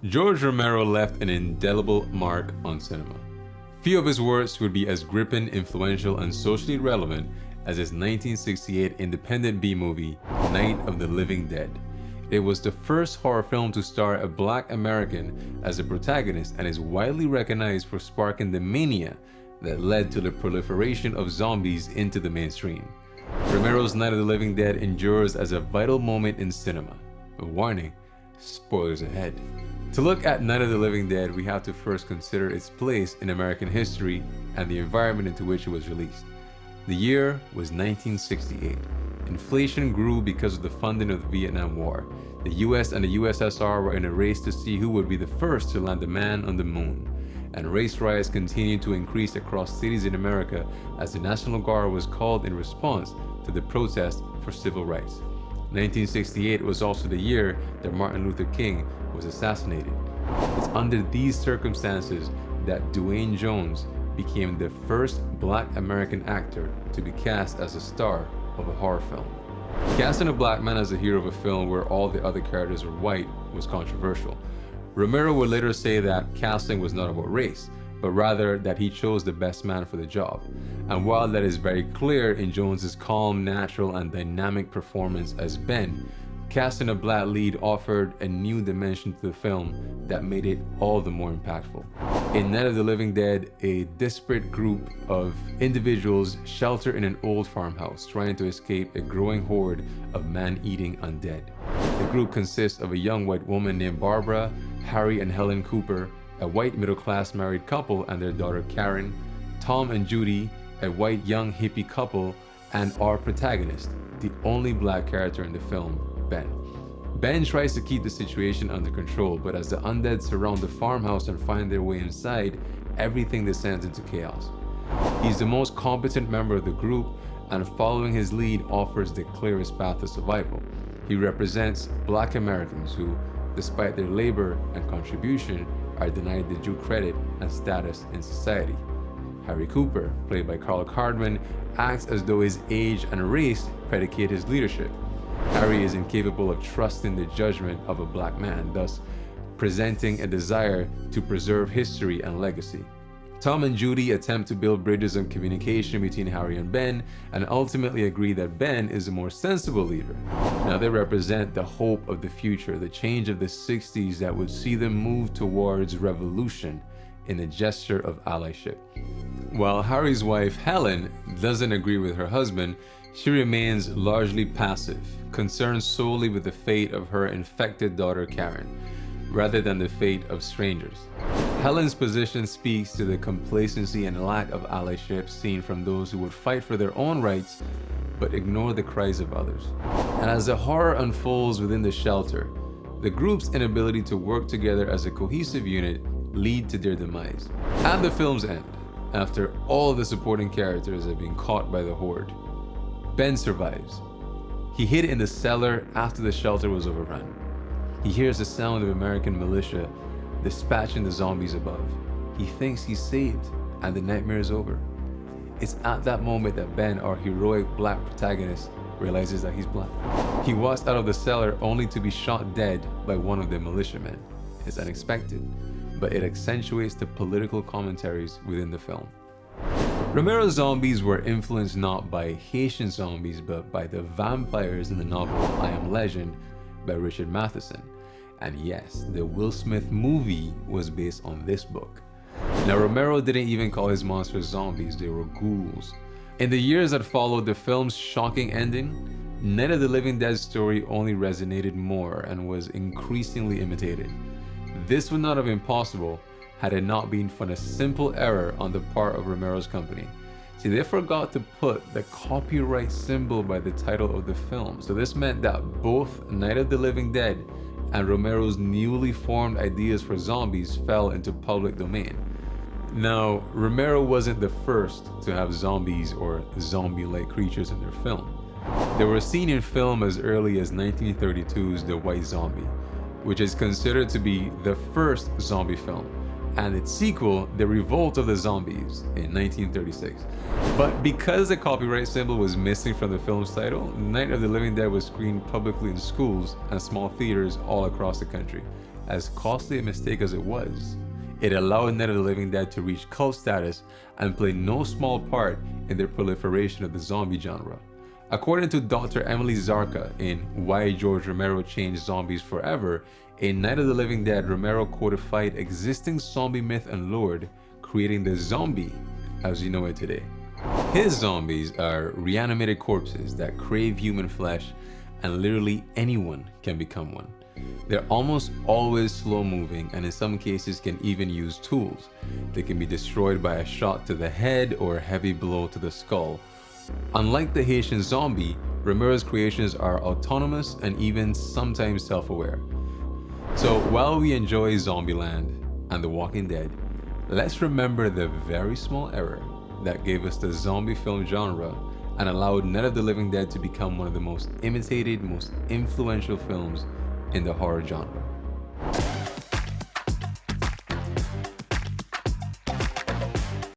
George Romero left an indelible mark on cinema. Few of his works would be as gripping, influential, and socially relevant as his 1968 independent B-movie, Night of the Living Dead. It was the first horror film to star a Black American as a protagonist and is widely recognized for sparking the mania that led to the proliferation of zombies into the mainstream. Romero's Night of the Living Dead endures as a vital moment in cinema. A warning, spoilers ahead. To look at Night of the Living Dead, we have to first consider its place in American history and the environment into which it was released. The year was 1968. Inflation grew because of the funding of the Vietnam War. The US and the USSR were in a race to see who would be the first to land a man on the moon. And race riots continued to increase across cities in America as the National Guard was called in response to the protest for civil rights. 1968 was also the year that Martin Luther King was assassinated. It's under these circumstances that Duane Jones became the first Black American actor to be cast as a star of a horror film. Casting a black man as the hero of a film where all the other characters were white was controversial. Romero would later say that casting was not about race, but rather that he chose the best man for the job. And while that is very clear in Jones's calm, natural, and dynamic performance as Ben, casting a black lead offered a new dimension to the film that made it all the more impactful. In Night of the Living Dead, a disparate group of individuals shelter in an old farmhouse, trying to escape a growing horde of man-eating undead. The group consists of a young white woman named Barbara, Harry and Helen Cooper, a white middle-class married couple and their daughter Karen, Tom and Judy, a white young hippie couple, and our protagonist, the only black character in the film, Ben. Ben tries to keep the situation under control, but as the undead surround the farmhouse and find their way inside, everything descends into chaos. He's the most competent member of the group, and following his lead offers the clearest path to survival. He represents Black Americans who, despite their labor and contribution, are denied the due credit and status in society. Harry Cooper, played by Karl acts as though his age and race predicate his leadership. Harry is incapable of trusting the judgment of a black man, thus presenting a desire to preserve history and legacy. Tom and Judy attempt to build bridges of communication between Harry and Ben, and ultimately agree that Ben is a more sensible leader. Now they represent the hope of the future, the change of the 60s that would see them move towards revolution in a gesture of allyship. While Harry's wife, Helen, doesn't agree with her husband, she remains largely passive, concerned solely with the fate of her infected daughter Karen, rather than the fate of strangers. Helen's position speaks to the complacency and lack of allyship seen from those who would fight for their own rights but ignore the cries of others. And as the horror unfolds within the shelter, the group's inability to work together as a cohesive unit lead to their demise. At the film's end, after all of the supporting characters have been caught by the horde, Ben survives. He hid in the cellar after the shelter was overrun. He hears the sound of American militia dispatching the zombies above. He thinks he's saved and the nightmare is over. It's at that moment that Ben, our heroic black protagonist, realizes that he's black. He walks out of the cellar only to be shot dead by one of the militiamen. It's unexpected, but it accentuates the political commentaries within the film. Romero's zombies were influenced not by Haitian zombies, but by the vampires in the novel I Am Legend by Richard Matheson. And yes, the Will Smith movie was based on this book. Now, Romero didn't even call his monsters zombies, they were ghouls. In the years that followed the film's shocking ending, Night of the Living Dead's story only resonated more and was increasingly imitated. This would not have been possible had it not been for a simple error on the part of Romero's company. See, they forgot to put the copyright symbol by the title of the film, so this meant that both Night of the Living Dead and Romero's newly formed ideas for zombies fell into public domain. Now, Romero wasn't the first to have zombies or zombie-like creatures in their film. They were seen in film as early as 1932's The White Zombie, which is considered to be the first zombie film, and its sequel, The Revolt of the Zombies, in 1936. But because the copyright symbol was missing from the film's title, Night of the Living Dead was screened publicly in schools and small theaters all across the country, as costly a mistake as it was, it allowed Night of the Living Dead to reach cult status and play no small part in the proliferation of the zombie genre. According to Dr. Emily Zarka in Why George Romero Changed Zombies Forever, in Night of the Living Dead, Romero codified existing zombie myth and lore, creating the zombie as we know it today. His zombies are reanimated corpses that crave human flesh, and literally anyone can become one. They're almost always slow moving, and in some cases can even use tools. They can be destroyed by a shot to the head or a heavy blow to the skull. Unlike the Haitian zombie, Romero's creations are autonomous and even sometimes self-aware. So while we enjoy Zombieland and The Walking Dead, let's remember the very small error that gave us the zombie film genre and allowed Night of the Living Dead to become one of the most imitated, most influential films in the horror genre.